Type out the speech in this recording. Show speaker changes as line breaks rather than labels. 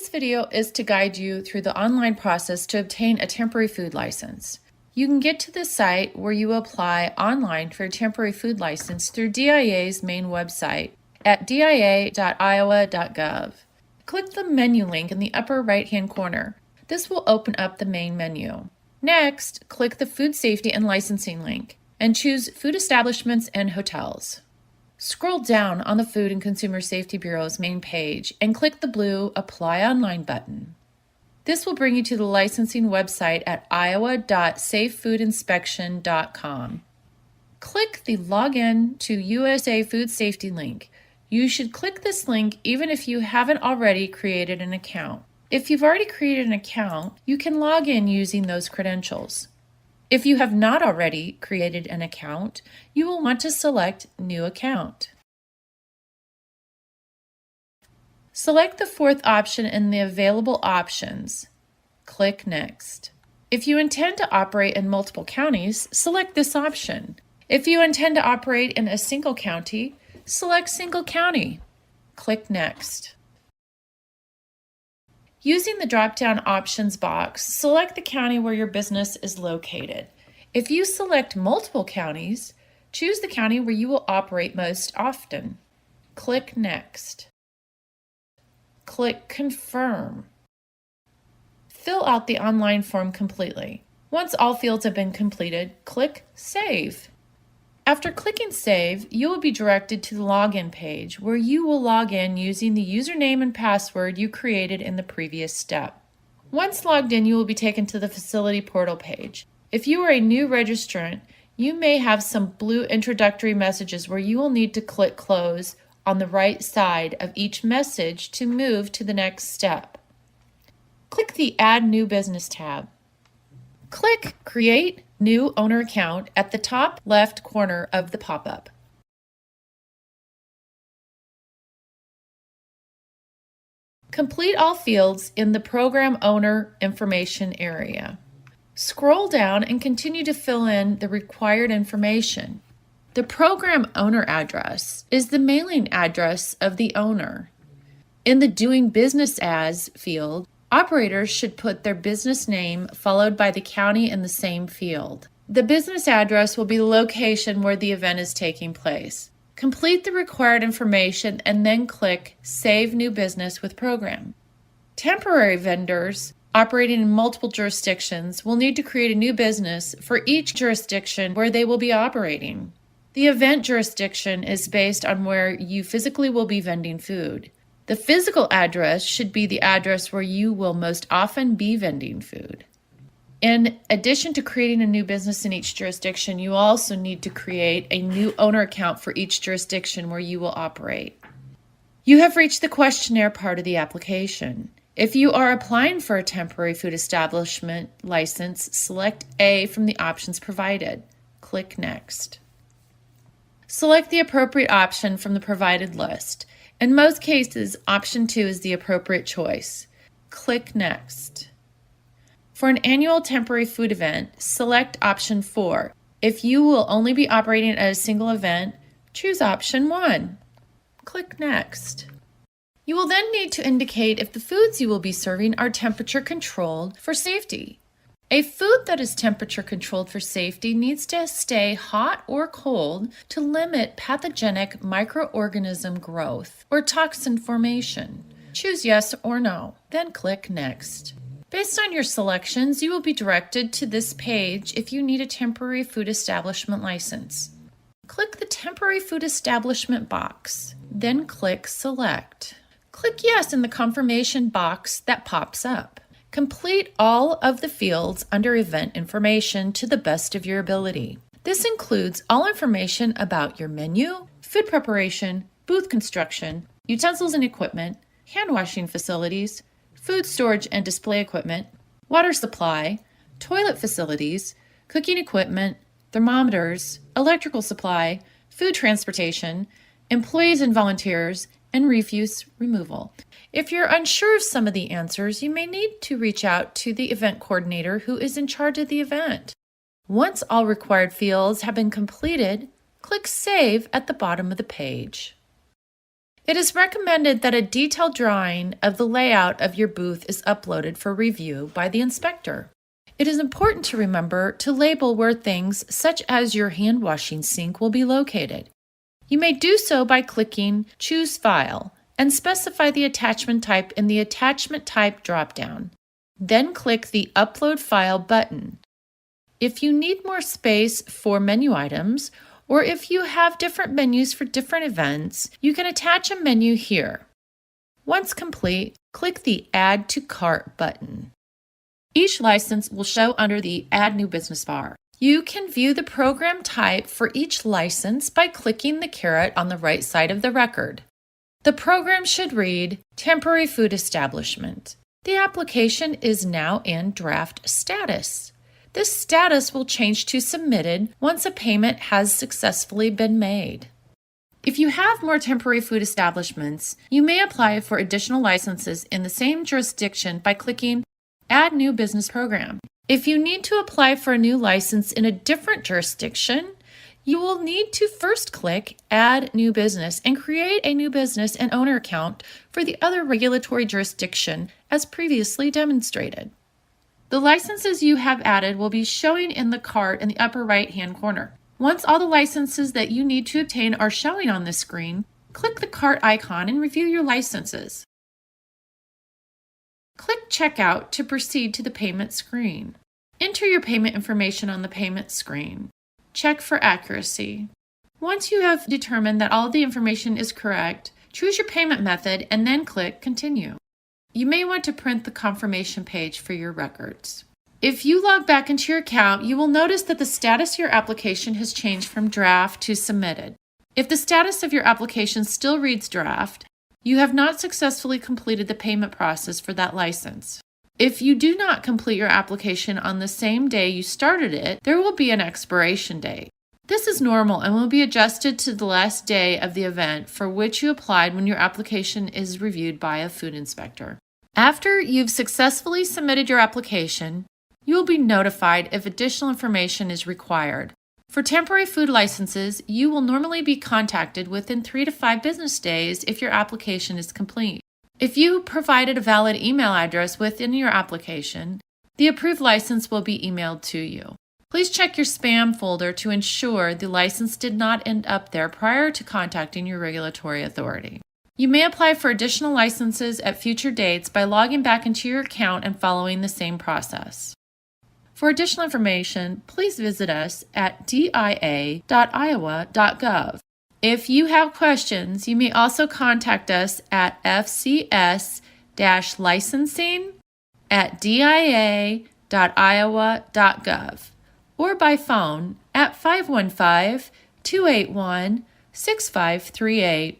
This video is to guide you through the online process to obtain a temporary food license. You can get to the site where you apply online for a temporary food license through DIA's main website at dia.iowa.gov. Click the menu link in the upper right-hand corner. This will open up the main menu. Next, click the Food Safety and Licensing link and choose Food Establishments and Hotels. Scroll down on the Food and Consumer Safety Bureau's main page and click the blue Apply Online button. This will bring you to the licensing website at iowa.safefoodinspection.com. Click the Login to USA Food Safety link. You should click this link even if you haven't already created an account. If you've already created an account, you can log in using those credentials. If you have not already created an account, you will want to select New Account. Select the fourth option in the available options. Click Next. If you intend to operate in multiple counties, select this option. If you intend to operate in a single county, select Single County. Click Next. Using the drop-down options box, select the county where your business is located. If you select multiple counties, choose the county where you will operate most often. Click Next. Click Confirm. Fill out the online form completely. Once all fields have been completed, click Save. After clicking Save, you will be directed to the login page where you will log in using the username and password you created in the previous step. Once logged in, you will be taken to the facility portal page. If you are a new registrant, you may have some blue introductory messages where you will need to click Close on the right side of each message to move to the next step. Click the Add New Business tab. Click Create New Owner Account at the top left corner of the pop-up. Complete all fields in the Program Owner Information area. Scroll down and continue to fill in the required information. The Program Owner address is the mailing address of the owner. In the Doing Business As field, operators should put their business name followed by the county in the same field. The business address will be the location where the event is taking place. Complete the required information and then click Save New Business with Program. Temporary vendors operating in multiple jurisdictions will need to create a new business for each jurisdiction where they will be operating. The event jurisdiction is based on where you physically will be vending food. The physical address should be the address where you will most often be vending food. In addition to creating a new business in each jurisdiction, you also need to create a new owner account for each jurisdiction where you will operate. You have reached the questionnaire part of the application. If you are applying for a temporary food establishment license, select A from the options provided. Click Next. Select the appropriate option from the provided list. In most cases, option 2 is the appropriate choice. Click Next. For an annual temporary food event, select option 4. If you will only be operating at a single event, choose option 1. Click Next. You will then need to indicate if the foods you will be serving are temperature controlled for safety. A food that is temperature controlled for safety needs to stay hot or cold to limit pathogenic microorganism growth or toxin formation. Choose yes or no, then click Next. Based on your selections, you will be directed to this page if you need a temporary food establishment license. Click the Temporary Food Establishment box, then click Select. Click Yes in the confirmation box that pops up. Complete all of the fields under Event Information to the best of your ability. This includes all information about your menu, food preparation, booth construction, utensils and equipment, hand washing facilities, food storage and display equipment, water supply, toilet facilities, cooking equipment, thermometers, electrical supply, food transportation, employees and volunteers, and refuse removal. If you're unsure of some of the answers, you may need to reach out to the event coordinator who is in charge of the event. Once all required fields have been completed, click Save at the bottom of the page. It is recommended that a detailed drawing of the layout of your booth is uploaded for review by the inspector. It is important to remember to label where things such as your hand washing sink will be located. You may do so by clicking Choose File and specify the attachment type in the Attachment Type dropdown. Then click the Upload File button. If you need more space for menu items, or if you have different menus for different events, you can attach a menu here. Once complete, click the Add to Cart button. Each license will show under the Add New Business bar. You can view the program type for each license by clicking the caret on the right side of the record. The program should read Temporary Food Establishment. The application is now in draft status. This status will change to submitted once a payment has successfully been made. If you have more temporary food establishments, you may apply for additional licenses in the same jurisdiction by clicking Add New Business Program. If you need to apply for a new license in a different jurisdiction, you will need to first click Add New Business and create a new business and owner account for the other regulatory jurisdiction as previously demonstrated. The licenses you have added will be showing in the cart in the upper right-hand corner. Once all the licenses that you need to obtain are showing on this screen, click the cart icon and review your licenses. Click Checkout to proceed to the payment screen. Enter your payment information on the payment screen. Check for accuracy. Once you have determined that all of the information is correct, choose your payment method and then click Continue. You may want to print the confirmation page for your records. If you log back into your account, you will notice that the status of your application has changed from draft to submitted. If the status of your application still reads draft, you have not successfully completed the payment process for that license. If you do not complete your application on the same day you started it, there will be an expiration date. This is normal and will be adjusted to the last day of the event for which you applied when your application is reviewed by a food inspector. After you've successfully submitted your application, you will be notified if additional information is required. For temporary food licenses, you will normally be contacted within 3 to 5 business days if your application is complete. If you provided a valid email address within your application, the approved license will be emailed to you. Please check your spam folder to ensure the license did not end up there prior to contacting your regulatory authority. You may apply for additional licenses at future dates by logging back into your account and following the same process. For additional information, please visit us at dia.iowa.gov. If you have questions, you may also contact us at fcs-licensing@dia.iowa.gov or by phone at 515-281-6538.